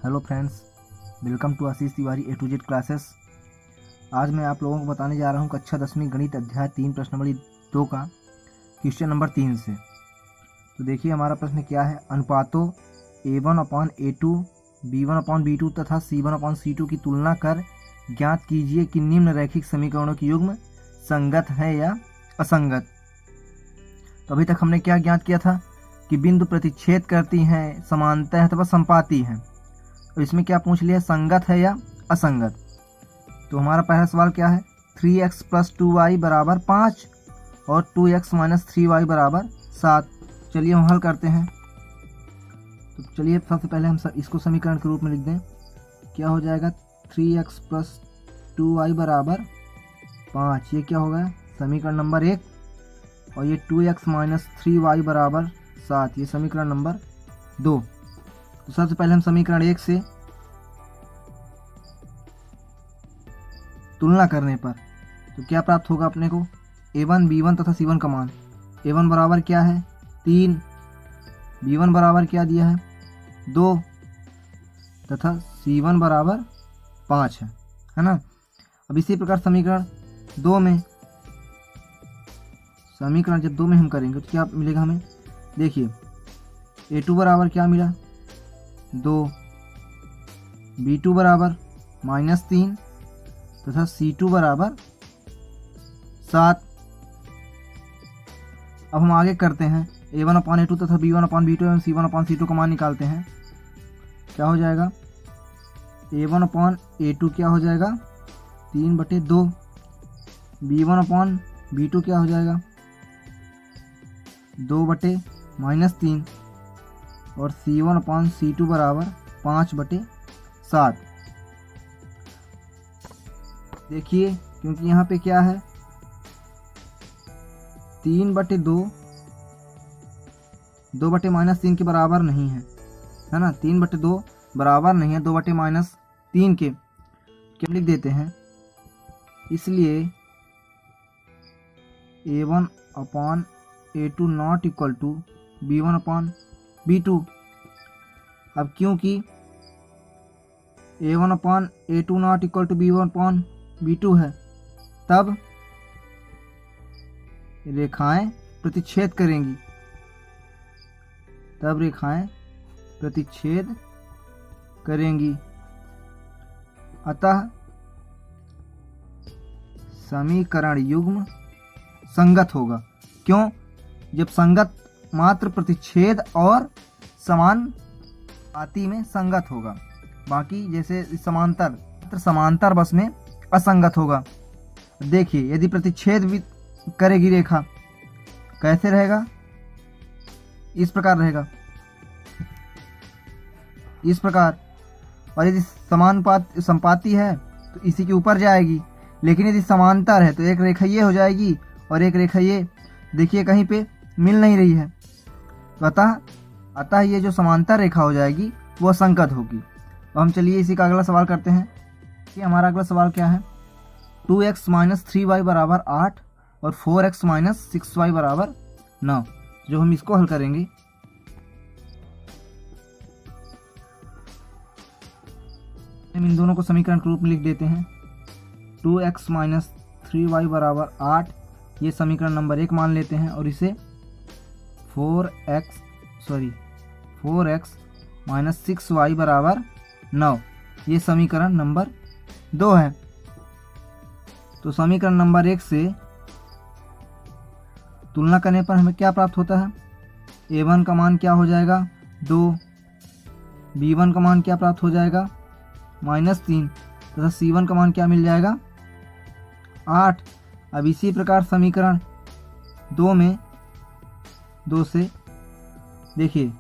Hello friends, welcome to Ashish Tiwari A to Z classes. आज मैं आप लोगों को बताने जा रहा हूँ कक्षा 10वीं गणित अध्याय 3 प्रश्नावली 2 का क्वेश्चन नंबर 3 से। तो देखिए हमारा प्रश्न क्या है। अनुपातों A1/A2, B1/B2 तथा C1/C2 की तुलना कर ज्ञात कीजिए कि निम्न रैखिक समीकरणों की युग्म संगत है या असंगत। तो अभी तक हमने क्या ज्ञात किया था कि बिंदु प्रतिच्छेद करती हैं, समानता है तथा संपाती है। तो इसमें क्या पूछ लिया, संगत है या असंगत। तो हमारा पहला सवाल क्या है, 3x + 2y = 5 और 2x - 3y = 7। चलिए हम हल करते हैं। तो चलिए सबसे पहले हम इसको समीकरण के रूप में लिख दें। क्या हो जाएगा, 3x + 2y = 5। ये क्या होगा, समीकरण नंबर 1। और ये 2x - 3y = 7, ये समीकरण नंबर 2। तो सबसे पहले हम समीकरण 1 से तुलना करने पर तो क्या प्राप्त होगा अपने को, A1, B1 तथा C1 का मान। A1 बराबर क्या है, 3, B1 बराबर क्या दिया है, 2 तथा C1 बराबर 5 है ना। अब इसी प्रकार समीकरण 2 में जब 2 में हम करेंगे तो क्या मिलेगा हमें, देखिए A2 बराबर क्या मिला, 2, B2 बराबर -3 तथा C2 बराबर 7। अब हम आगे करते हैं, A1/A2 तथा B1/B2 एवं C1/C2 का मान निकालते हैं। क्या हो जाएगा, A1/A2 क्या हो जाएगा, 3/2, B1/B2 क्या हो जाएगा, 2/-3 और C1/C2 बराबर 5/7। देखिए क्योंकि यहाँ पे क्या है, 3/2 2/-3 के बराबर नहीं है ना। 3/2 बराबर नहीं है 2/-3 के। क्या लिख देते हैं, इसलिए A1/A2 not equal to B1/B2। अब क्योंकि A1/A2 not equal to B1/B2 है, तब रेखाएं प्रतिच्छेद करेंगी। अतः समीकरण युग्म संगत होगा। क्यों, जब संगत मात्र प्रतिच्छेद और समानुपाती में संगत होगा, बाकी जैसे समांतर बस में असंगत होगा। देखिए यदि प्रतिच्छेद भी करेगी रेखा, कैसे रहेगा, इस प्रकार रहेगा, इस प्रकार। और यदि संपाती है तो इसी के ऊपर जाएगी। लेकिन यदि समांतर है तो एक रेखा ये हो जाएगी और एक रेखा ये, देखिए कहीं पे मिल नहीं रही है। तो अतः ये जो समांतर रेखा हो जाएगी वो असंगत होगी। तो हम चलिए इसी का अगला सवाल करते हैं कि हमारा अगला सवाल क्या है, 2x - 3y = 8 और 4x - 6y = 9। जो हम इसको हल करेंगे, हम इन दोनों को समीकरण के रूप में लिख देते हैं। 2x - 3y = 8, ये समीकरण नंबर 1 मान लेते हैं। और इसे 4x - 6y = 9, ये समीकरण नंबर 2 है। तो समीकरण नंबर 1 से तुलना करने पर हमें क्या प्राप्त होता है, A1 का मान क्या हो जाएगा, 2, B1 का मान क्या प्राप्त हो जाएगा, -3 तथा C1 का मान क्या मिल जाएगा, 8। अब इसी प्रकार समीकरण 2 में 2 से देखिए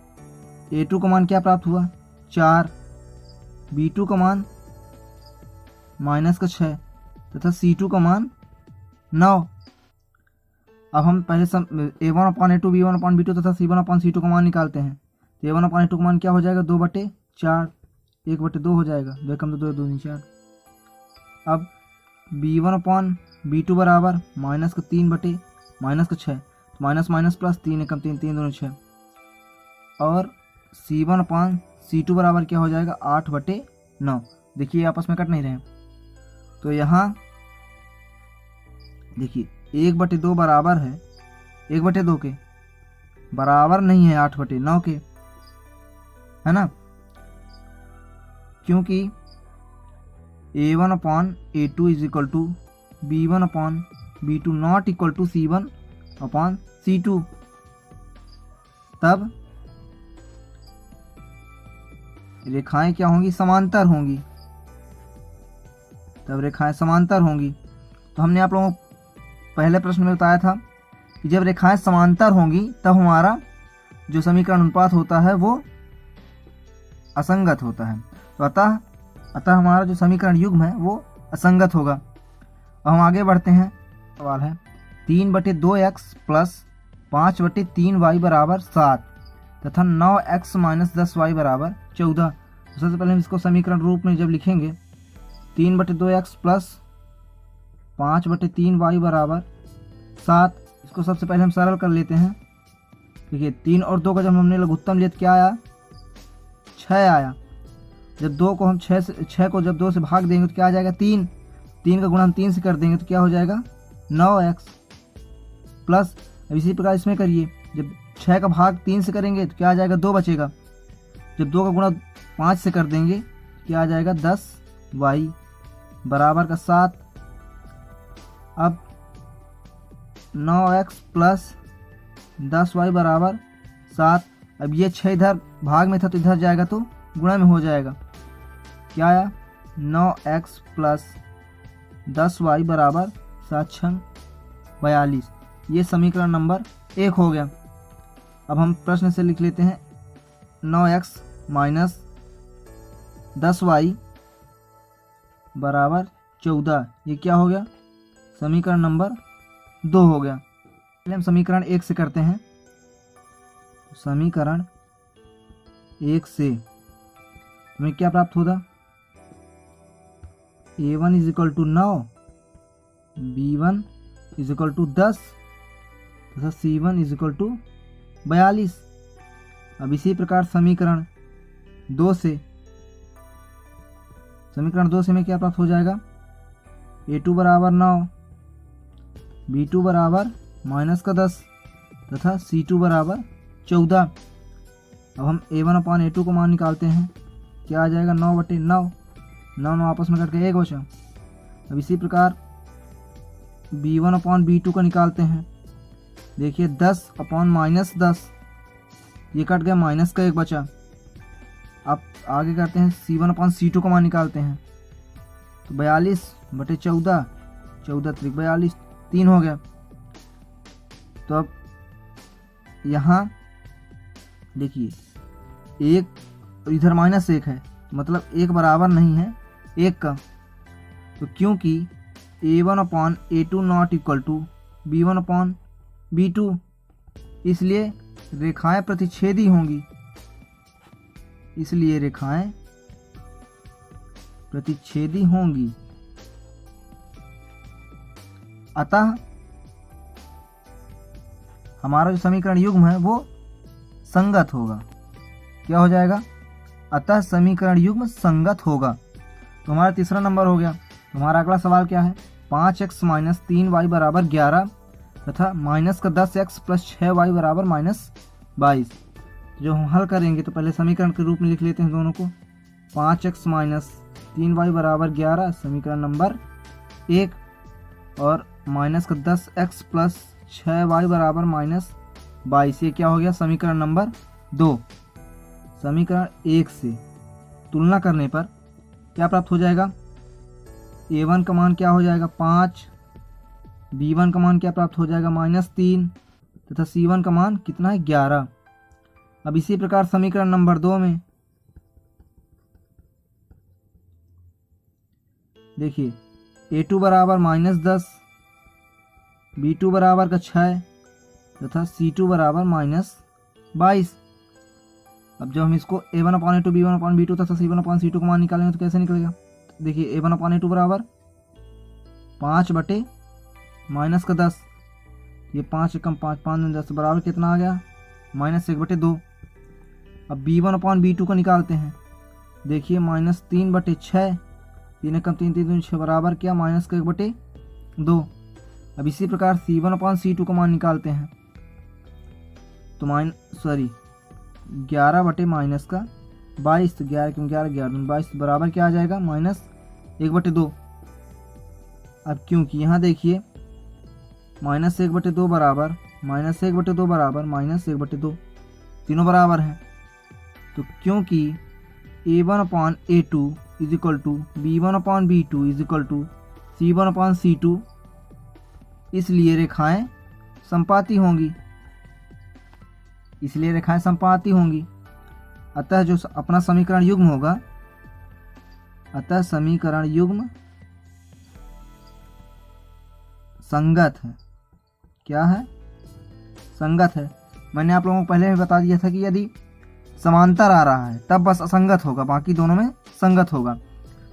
A2 का मान क्या प्राप्त हुआ, 4, B2 का मान -6 तथा C2 का मान 9। अब हम पहले A1/A2, B1/B2 तथा C1/C2 का मान निकालते हैं। तो A1/A2 का मान क्या हो जाएगा, 2/4, 1/2 हो जाएगा, 2 कम 2 2 4। अब B1/B2 बराबर -3/-6, -+ 3 कम 3 3 2 6। और C1/C2 C2 बराबर क्या हो जाएगा 8/9। देखिए आपस में कट नहीं रहे हैं, तो यहाँ देखिए 1/2 बराबर है 1/2 के, बराबर नहीं है 8/9 के, है ना, क्योंकि A1/A2 is equal to B1/B2 not equal to C1/C2। तब रेखाएं क्या होंगी, समांतर होंगी। तब रेखाएं समांतर होंगी। तो हमने आप लोगों को पहले प्रश्न में बताया था कि जब रेखाएं समांतर होंगी तब हमारा जो समीकरण अनुपात होता है वो असंगत होता है। तो अतः हमारा जो समीकरण युग्म है वो असंगत होगा। अब हम आगे बढ़ते हैं। सवाल है 3/2x प्लस 5/3y बराबर 7 तथा 9x माइनस 10y बराबर 14। तो सबसे पहले हम इसको समीकरण रूप में जब लिखेंगे 3/2x प्लस 5/3y बराबर 7, इसको सबसे पहले हम सरल कर लेते हैं। देखिए 3 और 2 का जब हमने लघुत्तम लिया तो क्या आया, 6 आया। जब 2 को हम 6 को जब 2 से भाग देंगे तो क्या आ जाएगा 3, 3 का गुणा हम 3 से कर देंगे तो क्या हो जाएगा 9x प्लस। अब इसी प्रकार इसमें करिए, जब 6 का भाग 3 से करेंगे तो क्या आ जाएगा 2 बचेगा। जब 2 का गुणा 5 से कर देंगे क्या आ जाएगा 10y बराबर का 7। अब 9x प्लस 10y बराबर 7। अब ये 6 इधर भाग में था तो इधर जाएगा तो गुणा में हो जाएगा। क्या आया 9x प्लस 10y बराबर 7×6 42। ये समीकरण नंबर 1 हो गया। अब हम प्रश्न से लिख लेते हैं 9x माइनस 10y बराबर 14। ये क्या हो गया, समीकरण नंबर 2 हो गया। पहले हम समीकरण 1 से करते हैं। समीकरण 1 से हमें क्या प्राप्त होगा, A1 is equal to 9, B1 is equal to 10 तथा C1 इज इक्वल टू 42। अब इसी प्रकार समीकरण 2 से हमें क्या प्राप्त हो जाएगा, A2 बराबर 9, B2 बराबर -10 तथा C2 बराबर 14। अब हम A1/A2 को मान निकालते हैं। क्या आ जाएगा 9/9, 9 आपस में कट के 1 बचा। अब इसी प्रकार B1/B2 का निकालते हैं। देखिए 10/-10, ये कट गया, माइनस का 1 बचा। अब आगे करते हैं C1/C2 का मान निकालते हैं। तो 42/14, 14×42, 3 हो गया। तो अब यहाँ देखिए 1 इधर -1 है, मतलब 1 बराबर नहीं है 1 का। तो क्योंकि A1/A2 not equal to B1/B2, इसलिए रेखाएं प्रतिच्छेदी होंगी। इसलिए रेखाएं प्रतिच्छेदी होंगी। अतः हमारा जो समीकरण युग्म है वो संगत होगा। क्या हो जाएगा, अतः समीकरण युग्म संगत होगा। तो हमारा तीसरा नंबर हो गया। तो हमारा अगला सवाल क्या है, 5x माइनस 3y बराबर 11 तथा -10x प्लस 6y बराबर -22। जो हम हल करेंगे तो पहले समीकरण के रूप में लिख लेते हैं दोनों को। 5x माइनस 3y बराबर 11 समीकरण नंबर 1, और -10x प्लस 6y बराबर -22, ये क्या हो गया समीकरण नंबर 2। समीकरण 1 से तुलना करने पर क्या प्राप्त हो जाएगा, A1 का मान क्या हो जाएगा 5, B1 का मान क्या प्राप्त हो जाएगा -3 तथा C1 का मान कितना है 11। अब इसी प्रकार समीकरण नंबर 2 में देखिए A2 बराबर -10, B2 बराबर का 6 तथा C2 बराबर -22। अब जब हम इसको A1/A2, B1/B2 तथा C1/C2 को मान निकालेंगे तो कैसे निकलेगा। देखिए A1/A2 बराबर 5/-10, ये 5 कम 5, 5 10 बराबर कितना आ गया -1/2। अब b1/b2 को निकालते हैं। देखिए -3/6, 3 कम 3 3 6 बराबर क्या -1/2। अब इसी प्रकार c1/c2 का मान निकालते हैं तो 11/-22, तो 11 क्यों 11 11 22 बराबर क्या आ जाएगा -1/2। अब क्योंकि यहाँ देखिए -1/2 बराबर -1/2 बराबर -1/2, तीनों बराबर हैं। तो क्योंकि a1/a2 is equal to b1/b2 is equal to c1/c2, इसलिए रेखाएं संपाती होंगी, अतः जो अपना समीकरण युग्म होगा, अतः समीकरण युग्म संगत है। क्या है? संगत है। मैंने आप लोगों को पहले भी बता दिया था कि यदि समांतर आ रहा है तब बस असंगत होगा, बाकी दोनों में संगत होगा। तो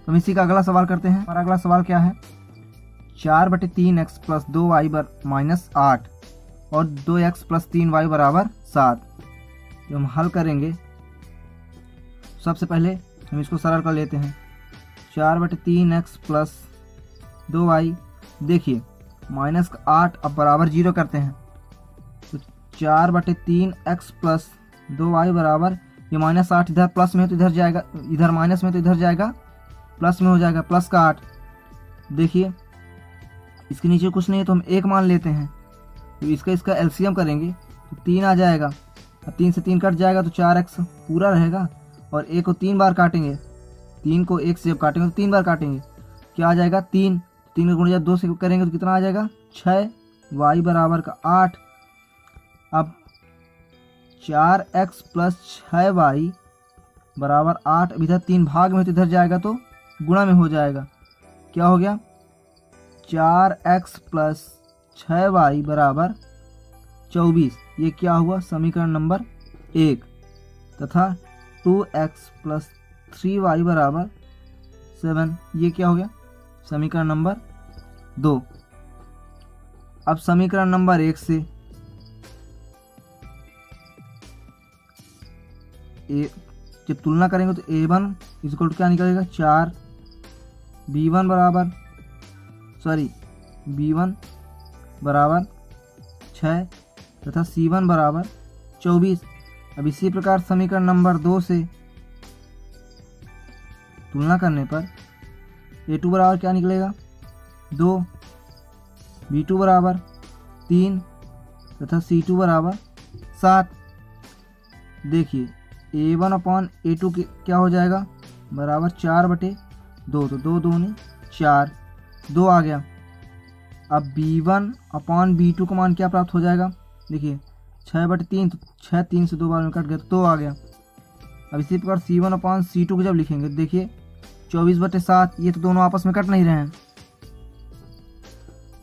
हम इसी का अगला सवाल करते हैं। हमारा अगला सवाल क्या है? 4/3x + 2y - 8 और 2x + 3y = 7। तो हम हल करेंगे। सबसे पहले हम इसको सरल कर लेते हैं। 4/3x + 2y, देखिए -8 अब बराबर 0 करते हैं तो 4/3x + 2y बराबर ये -8 इधर प्लस में है तो इधर जाएगा, इधर माइनस में तो इधर जाएगा, प्लस में हो जाएगा प्लस का 8। देखिए इसके नीचे कुछ नहीं है तो हम 1 मान लेते हैं, तो इसका एलसीएम करेंगे तो 3 आ जाएगा। अब 3 से 3 कट जाएगा तो 4x पूरा रहेगा और 1 को 3 बार काटेंगे, 3 को 1 से जब काटेंगे तो 3 बार काटेंगे, क्या आ जाएगा 3 का गुणा 2 से करेंगे तो कितना आ जाएगा 6, y बराबर का 8। अब 4x + 6y बराबर 8, अब इधर 3 भाग में तो इधर जाएगा तो गुणा में हो जाएगा, क्या हो गया 4x + 6y बराबर 24। ये क्या हुआ? समीकरण नंबर 1। तथा 2x + 3y बराबर 7, ये क्या हो गया? समीकरण नंबर 2। अब समीकरण नंबर 1 से जब तुलना करेंगे तो a1 = क्या निकलेगा 4, b1 बराबर 6 तथा c1 बराबर 24। अब इसी प्रकार समीकरण नंबर 2 से तुलना करने पर a2 बराबर क्या निकलेगा 2, b2 बराबर 3 तथा c2 बराबर 7। देखिए a1/a2 क्या हो जाएगा बराबर 4/2, तो 2 दूनी 4, 2 आ गया। अब b1/b2 का मान क्या प्राप्त हो जाएगा? देखिए 6/3, तो 6 3 से 2 बार में कट गया तो 2 आ गया। अब इसी प्रकार c1/c2 को जब लिखेंगे देखिए 24/7, ये तो दोनों आपस में कट नहीं रहे हैं,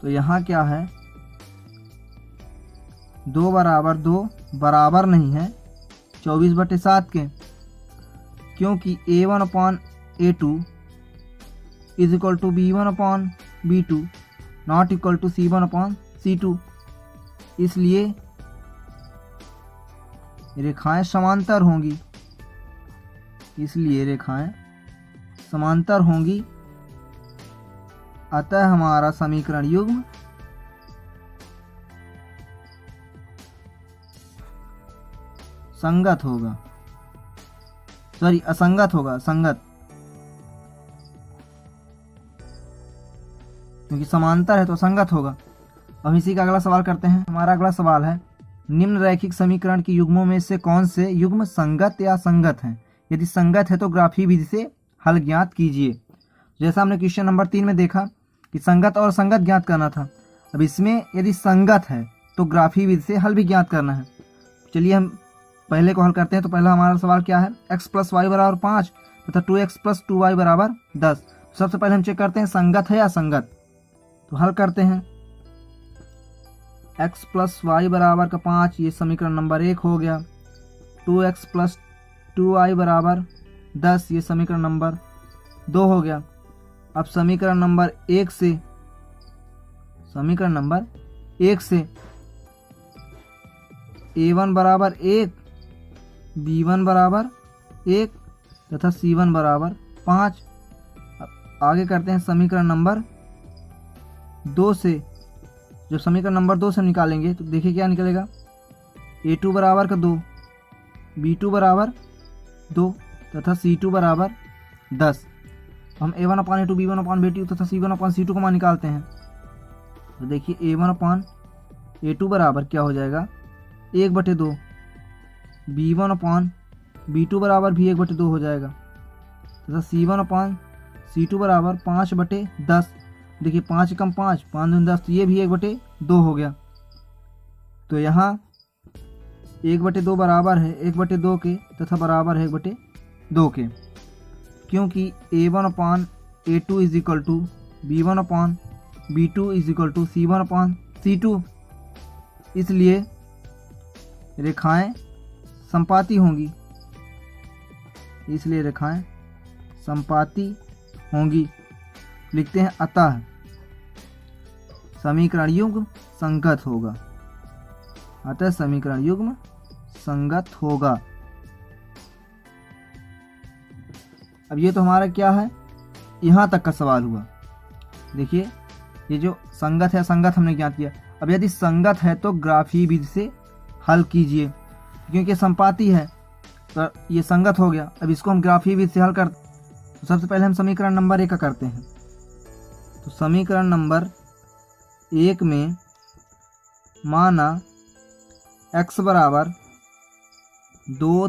तो यहाँ क्या है 2 बराबर 2 बराबर नहीं है 24/7 के, क्योंकि a1/a2 is equal to b1/b2 not equal to c1/c2, इसलिए रेखाएं समांतर होंगी, अतः हमारा समीकरण युग्म असंगत होगा, क्योंकि समांतर है तो असंगत होगा। अब इसी का अगला सवाल करते हैं। हमारा अगला सवाल है, निम्न रैखिक समीकरण के युग्मों में से कौन से युग्म संगत या असंगत हैं? यदि संगत है तो ग्राफीय विधि से हल ज्ञात कीजिए। जैसा हमने क्वेश्चन नंबर 3 में देखा कि संगत और असंगत ज्ञात करना था, अब इसमें यदि संगत है तो ग्राफीय विधि से हल भी ज्ञात करना है। चलिए हम पहले को हल करते हैं। तो पहला हमारा सवाल क्या है, x + y बराबर 5 तथा 2x + 2y बराबर 10। सबसे पहले हम चेक करते हैं संगत है या असंगत, तो हल करते हैं। x + y बराबर का 5, ये समीकरण नंबर 1 हो गया। 2x + 2y बराबर 10, ये समीकरण नंबर 2 हो गया। अब समीकरण नंबर 1 से a1 बराबर 1 B1 बराबर 1 तथा C1 बराबर 5। आगे करते हैं समीकरण नंबर 2 से। जब समीकरण नंबर 2 से निकालेंगे तो देखिए क्या निकलेगा, A2 बराबर का 2, B2 बराबर 2 तथा C2 बराबर 10। हम A1 upon A2, B1 upon B2 तथा C1 अपान C2 का मान निकालते हैं। तो देखिए A1 अपान A2 बराबर क्या हो जाएगा, 1/2। B1 अपान B2 बराबर भी 1/2 हो जाएगा तथा C1 अपान C2 बराबर 5/10। देखिए 5 कम 5, 5 दूनी 10, तो ये भी 1/2 हो गया। तो यहाँ 1/2 बराबर है 1/2 के तथा बराबर है 1/2 के, क्योंकि A1 upon A2 is equal to B1 upon B2 is equal to C1 upon C2, इसलिए रेखाएं संपाती होंगी, इसलिए रेखाएं संपाती होंगी। लिखते हैं अतः समीकरण युग्म संगत होगा, अतः समीकरण युग्म संगत होगा। अब ये तो हमारा क्या है, यहाँ तक का सवाल हुआ। देखिए ये जो संगत है, संगत हमने ज्ञात किया। अब यदि संगत है तो ग्राफीय विधि से हल कीजिए, क्योंकि संपाती है तो ये संगत हो गया। अब इसको हम ग्राफीय विधि से हल करते हैं। तो सबसे पहले हम समीकरण नंबर 1 का करते हैं। तो समीकरण नंबर 1 में माना x बराबर 2,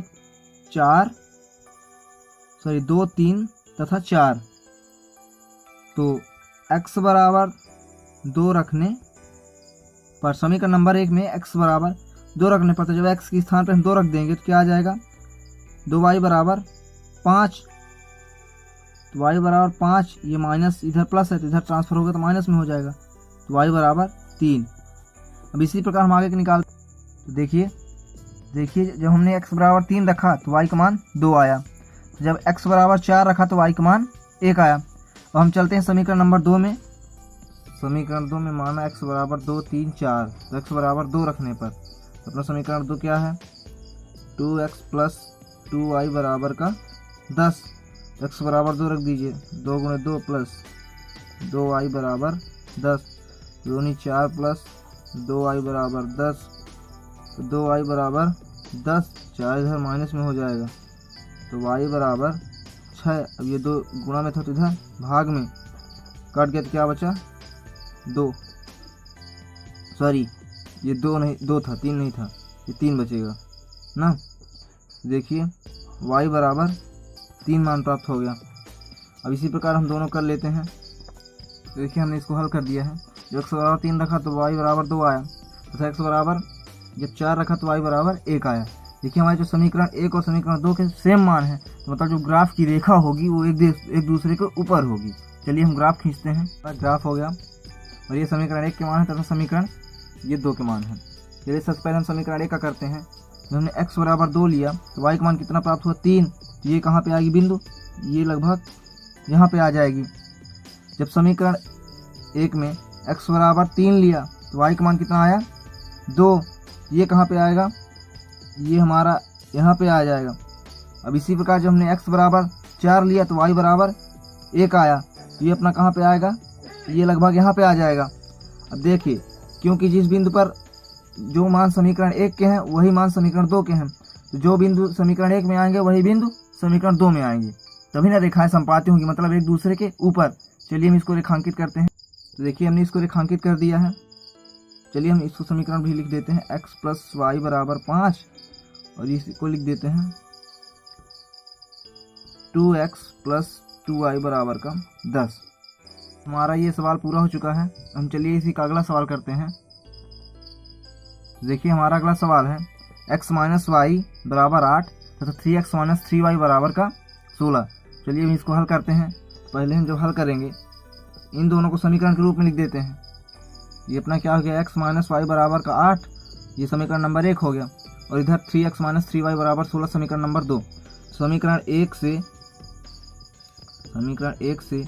3 तथा 4, तो x बराबर 2 रखने पर, समीकरण नंबर 1 में x बराबर 2 रखने पर, तो जब x के स्थान पर हम 2 रख देंगे तो क्या आ जाएगा, 2y बराबर 5। तो y बराबर 5, ये माइनस इधर प्लस है तो इधर ट्रांसफर होगा तो माइनस में हो जाएगा, तो y बराबर 3। अब इसी प्रकार हम आगे निकाल, तो देखिए जब हमने x बराबर 3 रखा तो y का मान 2 आया, जब x बराबर 4 रखा तो y का मान 1 आया। अब हम चलते हैं समीकरण नंबर 2 में। समीकरण 2 में माना x बराबर 2, 3, 4, तो x बराबर 2 रखने पर अपना समीकरण 2 क्या है, 2x प्लस 2y बराबर का 10। x बराबर 2 रख दीजिए, 2 गुणे 2 प्लस 2y बराबर 10, 2 4 प्लस 2y बराबर 10, तो 2y बराबर 10, 4 इधर माइनस में हो जाएगा, तो y बराबर 6। अब ये 2 गुणा में था तो इधर भाग में कट गया तो क्या बचा, 2, सॉरी ये 2 था, 3 नहीं था, ये 3 बचेगा ना। देखिए y बराबर 3 मान प्राप्त हो गया। अब इसी प्रकार हम दोनों कर लेते हैं। देखिए हमने इसको हल कर दिया है। जब x बराबर 3 रखा तो y बराबर 2 आया, तथा x बराबर जब 4 रखा तो y बराबर 1 आया। देखिए हमारे जो समीकरण 1 और समीकरण 2 के सेम मान है, तो मतलब जो ग्राफ की रेखा होगी वो एक दूसरे के ऊपर होगी। चलिए हम ग्राफ खींचते हैं। ग्राफ हो गया और ये समीकरण 1 के मान है तथा समीकरण ये 2 के मान है। चलिए सबसे पहले हम समीकरण 1 का करते हैं। जब हमने x बराबर 2 लिया तो y का मान कितना प्राप्त हुआ, 3। तो ये कहाँ पे आएगी बिंदु, ये लगभग यहाँ पे आ जाएगी। जब समीकरण 1 में x बराबर 3 लिया तो y का मान कितना आया, 2। ये कहाँ पे आएगा, ये हमारा यहाँ पे आ जाएगा। अब इसी प्रकार जब हमने x बराबर 4 लिया तो y बराबर 1 आया, तो ये अपना कहाँ पे आएगा, ये लगभग यहाँ पे आ जाएगा। अब देखिए क्योंकि जिस बिंदु पर जो मान समीकरण 1 के हैं वही मान समीकरण 2 के हैं, तो जो बिंदु समीकरण 1 में आएंगे वही बिंदु समीकरण 2 में आएंगे, तभी ना रेखाएं संपाती होंगी, मतलब एक दूसरे के ऊपर। चलिए हम इसको रेखांकित करते हैं। तो देखिए हमने इसको रेखांकित कर दिया है। चलिए हम इसको समीकरण भी लिख देते हैं, x प्लस वाई बराबर 5, और इसको लिख देते हैं 2x प्लस 2y बराबर का 10। हमारा ये सवाल पूरा हो चुका है। हम चलिए इसी का अगला सवाल करते हैं। देखिए हमारा अगला सवाल है x माइनस वाई बराबर 8 तथा 3x माइनस 3y बराबर का 16। चलिए हम इसको हल करते हैं। पहले हम जब हल करेंगे इन दोनों को समीकरण के रूप में लिख देते हैं। ये अपना क्या हो गया, x माइनस वाई बराबर का 8, ये समीकरण नंबर 1 हो गया, और इधर 3x माइनस 3y बराबर 16 समीकरण नंबर 2। समीकरण 1 से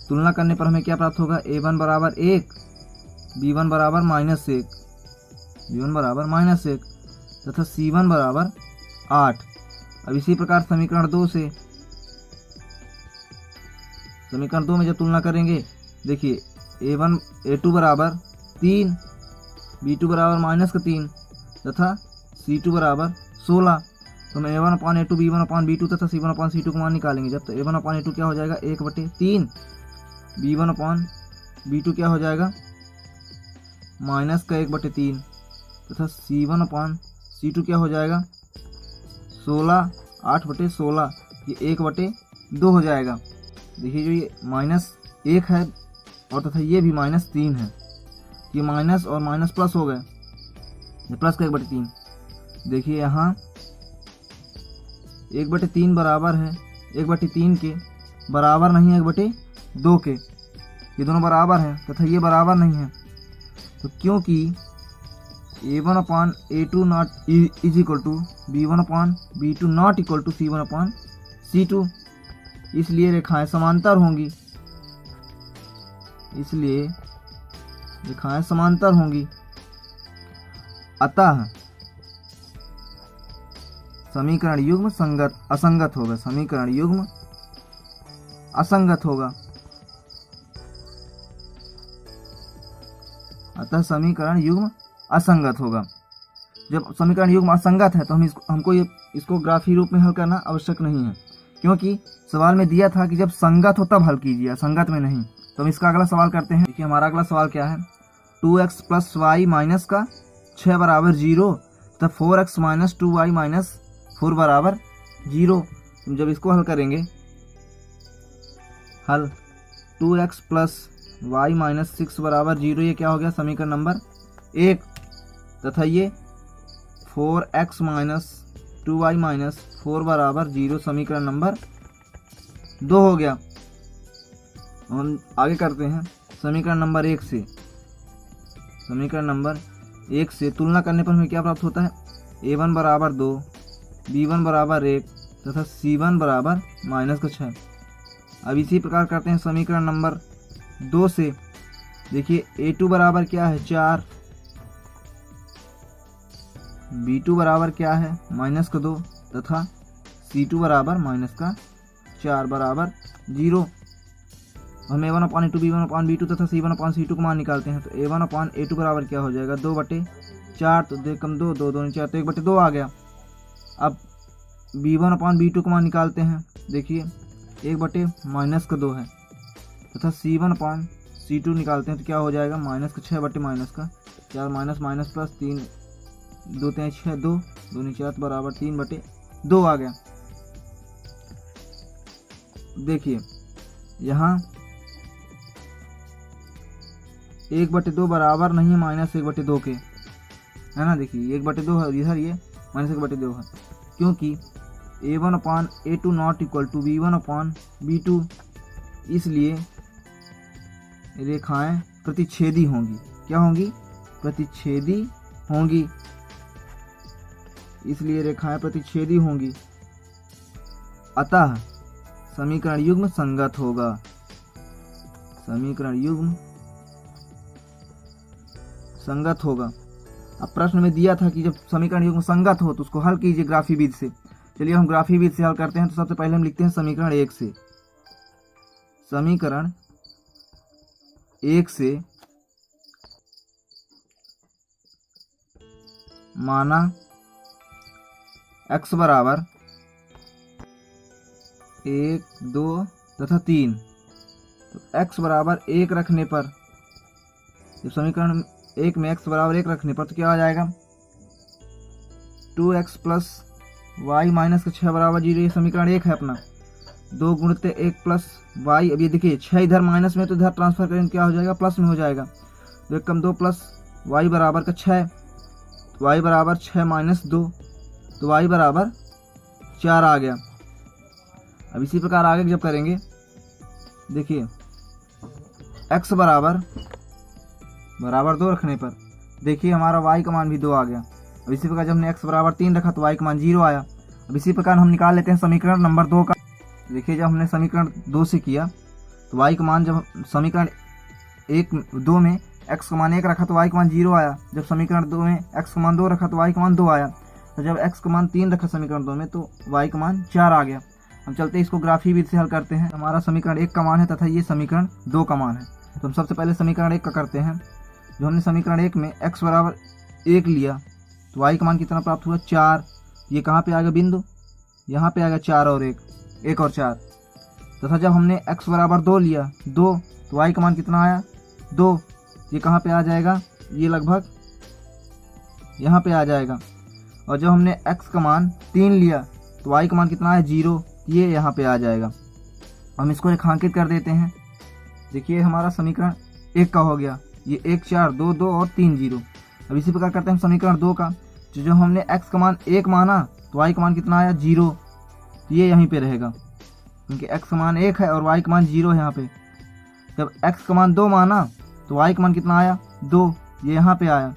तुलना करने पर हमें क्या प्राप्त होगा, a1 बराबर 1, b1 बराबर -1 तथा c1 बराबर 8। अब इसी प्रकार समीकरण 2 से, समीकरण 2 में जब तुलना करेंगे, देखिए A2 बराबर 3, B2 बराबर -3 तथा C2 बराबर 16। तो हम A1/A2, B1/B2 तथा C1/C2 को मान निकालेंगे। जब तो A1/A2 क्या हो जाएगा 1/3, B1/B2 क्या हो जाएगा -1/3 तथा C1/C2 क्या हो जाएगा 16, 8/16, ये 1/2 हो जाएगा। देखिए जो ये -1 है और तथा ये भी -3 है, ये माइनस और माइनस प्लस हो गए, ये प्लस का 1/3। देखिए यहाँ 1/3 बराबर है 1/3 के, बराबर नहीं है 1/2 के, ये दोनों बराबर हैं तथा ये बराबर नहीं है। तो क्योंकि A1/A2 not is equal to B1/B2 not equal to C1/C2, इसलिए रेखाएं समांतर होंगी, इसलिए रेखाएं समांतर होंगी। अतः समीकरण युग्म असंगत होगा, समीकरण युग्म असंगत होगा। अतः समीकरण युग्म असंगत होगा। जब समीकरण युग्म असंगत है तो हमको इसको ग्राफी रूप में हल करना आवश्यक नहीं है, क्योंकि सवाल में दिया था कि जब संगत हो तब हल कीजिए, असंगत में नहीं। तो हम इसका अगला सवाल करते हैं। देखिए हमारा अगला सवाल क्या है, 2x + y माइनस का 6 बराबर 0 तथा 4x - 2y - 4 बराबर 0। जब इसको हल करेंगे, हल 2x + y - 6 बराबर 0, ये क्या हो गया समीकरण नंबर 1 तथा ये 4x - 2y - 4 बराबर 0 समीकरण नंबर 2 हो गया। हम आगे करते हैं समीकरण नंबर 1 से। समीकरण नंबर 1 से तुलना करने पर हमें क्या प्राप्त होता है, A1 बराबर 2, B1 बराबर 1 तथा C1 बराबर -6। अब इसी प्रकार करते हैं समीकरण नंबर 2 से। देखिए A2 बराबर क्या है 4, B2 बराबर क्या है -2 तथा C2 बराबर -4 बराबर 0। हम A1/A2, B1/B2 तथा C1/C2 को मान निकालते हैं। तो A1/A2 बराबर क्या हो जाएगा 2/4, तो 2 कम 2, 2 दूनी 4, तो 1/2 आ गया। अब B1/B2 को मान निकालते हैं। देखिए 1/-2 है तथा C1/C2 निकालते हैं तो क्या हो जाएगा -6/-4, माइनस प्लस 3, 2 3 6, 2 दूनी 4 बराबर 3/2 आ गया। देखिए यहाँ 1/2 बराबर नहीं है -1/2 के, है ना। देखिए 1/2 है इधर, ये -1/2 है, क्योंकि A1/A2 not equal to B1/B2, इसलिए रेखाएं प्रतिच्छेदी होंगी। क्या होंगी, प्रतिच्छेदी होंगी, इसलिए रेखाएं प्रतिच्छेदी होंगी। अतः समीकरण युग्म संगत होगा, समीकरण युग्म संगत होगा। अब प्रश्न में दिया था कि जब समीकरण युग्म संगत हो तो उसको हल कीजिए ग्राफी विधि से। चलिए हम ग्राफी विधि से हल करते हैं। तो सबसे पहले हम लिखते हैं समीकरण 1 से। समीकरण 1 से माना x बराबर 1, 2 तथा 3, तो x बराबर 1 रखने पर, जब समीकरण 1 में x बराबर 1 रखने पर तो क्या आ जाएगा 2x + y - 6 बराबर 0। ये समीकरण 1 है अपना। 2 × 1 + y, अब ये देखिए 6 इधर माइनस में तो इधर ट्रांसफर करेंगे क्या हो जाएगा प्लस में हो जाएगा। 2 कम 2 प्लस y बराबर का 6, y बराबर 6 - 2, तो y बराबर 4 आ गया। अब इसी प्रकार आगे जब करेंगे, देखिए x बराबर 2 रखने पर देखिए हमारा y का मान भी 2 आ गया। अब इसी प्रकार जब हमने x बराबर 3 रखा तो y का मान 0 आया। अब इसी प्रकार हम निकाल लेते हैं समीकरण नंबर 2 का। देखिए जब हमने समीकरण 2 से किया तो y का मान, जब समीकरण 2 में x का मान 1 रखा तो y का मान 0 आया। जब समीकरण 2 में x का मान 2 रखा तो y का मान 2 आया। तो जब x का मान 3 रखा समीकरण 2 में तो y का मान 4 आ गया। हम चलते इसको ग्राफी विधि से हल करते हैं। हमारा समीकरण 1 का मान है तथा ये समीकरण 2 का मान है। तो हम सबसे पहले समीकरण 1 का करते हैं। जो हमने समीकरण 1 में x बराबर 1 लिया तो y का मान कितना प्राप्त हुआ 4। ये कहाँ पे आ गया बिंदु, यहाँ पे आ गया 4 और 1 और 4। तथा जब हमने x बराबर 2 लिया 2 तो y का मान कितना आया 2। ये कहाँ पे आ जाएगा, ये लगभग यहाँ पे आ जाएगा। और जब हमने x का मान 3 लिया तो y का मान कितना है 0, ये यहाँ पे आ जाएगा। हम इसको रेखांकित कर देते हैं। देखिए हमारा समीकरण 1 का हो गया, ये 1 4 2 2 और 3 0। अब इसी प्रकार करते हैं हम समीकरण 2 का। जो हमने x का मान 1 माना तो y का मान कितना आया 0, ये यहीं पे रहेगा क्योंकि x का मान 1 है और y का मान 0 है यहाँ पे। जब x का मान 2 माना तो y का मान कितना आया 2, ये यहाँ पे आया।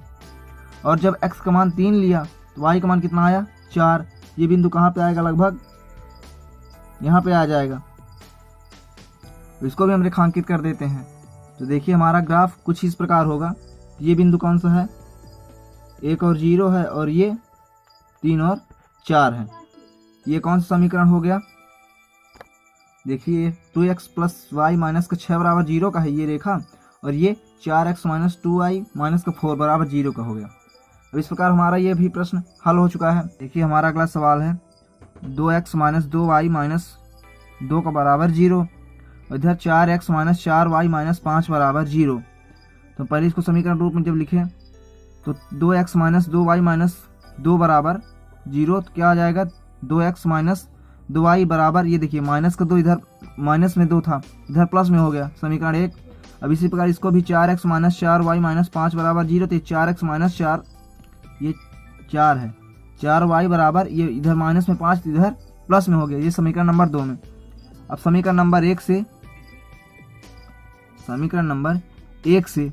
और जब x का मान 3 लिया तो y का मान कितना आया 4। ये बिंदु कहाँ पे आएगा, लगभग यहाँ पे आ जाएगा। तो इसको भी हम रेखांकित कर देते हैं। तो देखिए हमारा ग्राफ कुछ इस प्रकार होगा। ये बिंदु कौन सा है, 1 और 0 है और ये 3 और 4 है। ये कौन सा समीकरण हो गया, देखिए 2x प्लस वाई माइनस का 6 बराबर 0 का है ये रेखा, और ये 4x माइनस 2y माइनस का 4 बराबर 0 का हो गया। अब इस प्रकार हमारा ये भी प्रश्न हल हो चुका है। देखिए हमारा अगला सवाल है 2x माइनस 2y माइनस 2 का बराबर 0, इधर 4x माइनस 4y माइनस 5 बराबर 0। तो पहले इसको समीकरण रूप में जब लिखें तो 2x माइनस 2y माइनस 2 बराबर 0, तो क्या आ जाएगा 2x माइनस 2y बराबर, ये देखिए माइनस का 2 इधर माइनस में 2 था, इधर प्लस में हो गया समीकरण 1। अब इसी प्रकार इसको भी 4x माइनस 4y माइनस 5 बराबर 0, तो 4x माइनस 4 ये 4 है, 4y बराबर, ये इधर माइनस में 5 इधर प्लस में हो गया, ये समीकरण नंबर 2 में। अब समीकरण नंबर 1 से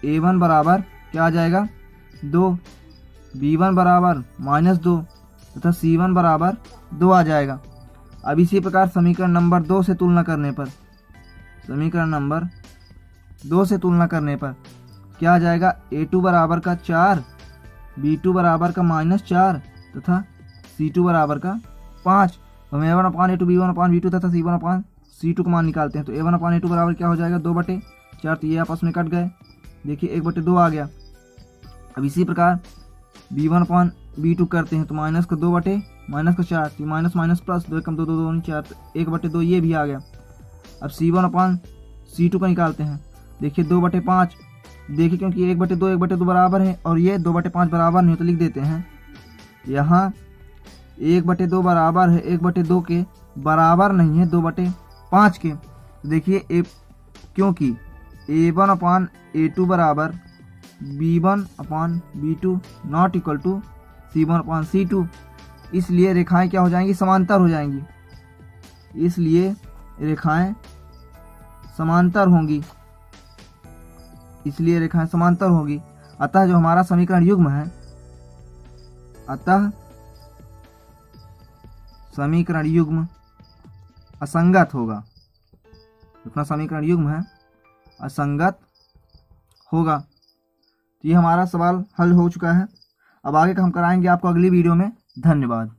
a1 बराबर क्या आ जाएगा 2, b1 बराबर माइनस 2 तथा c1 बराबर 2 आ जाएगा। अब इसी प्रकार समीकरण नंबर 2 से तुलना करने पर क्या आ जाएगा, a2 बराबर का 4, b2 बराबर का माइनस 4 तथा c2 बराबर का 5। हम a1 upon a2 b1 upon b2 तथा c1 अपान c2 का मान निकालते हैं। तो a1 अपान a2 बराबर क्या हो जाएगा 2/4, तो ये आपस में कट गए, देखिए 1/2 आ गया। अब इसी प्रकार b1 अपान b2 करते हैं तो माइनस का 2 बटे माइनस का 4, तो माइनस माइनस प्लस 2 कम 2 2 2 4, तो 1/2 ये भी आ गया। अब c1 अपान c2 का निकालते हैं, देखिए 2/5, देखिए क्योंकि 1/2 बराबर है और ये 2/5 बराबर नहीं, तो लिख देते हैं यहाँ 1/2 बराबर है 1/2 के बराबर नहीं है 2/5 के। देखिए क्योंकि a1 अपान a2 बराबर b1 upon b2 not equal to c1 upon c2, इसलिए रेखाएं क्या हो जाएंगी, समांतर हो जाएंगी, इसलिए रेखाएं समांतर होंगी। अतः जो हमारा समीकरण युग्म है, समीकरण युग्म असंगत होगा। अपना समीकरण युग्म है असंगत होगा। तो ये हमारा सवाल हल हो चुका है। अब आगे का हम कराएंगे आपको अगली वीडियो में। धन्यवाद।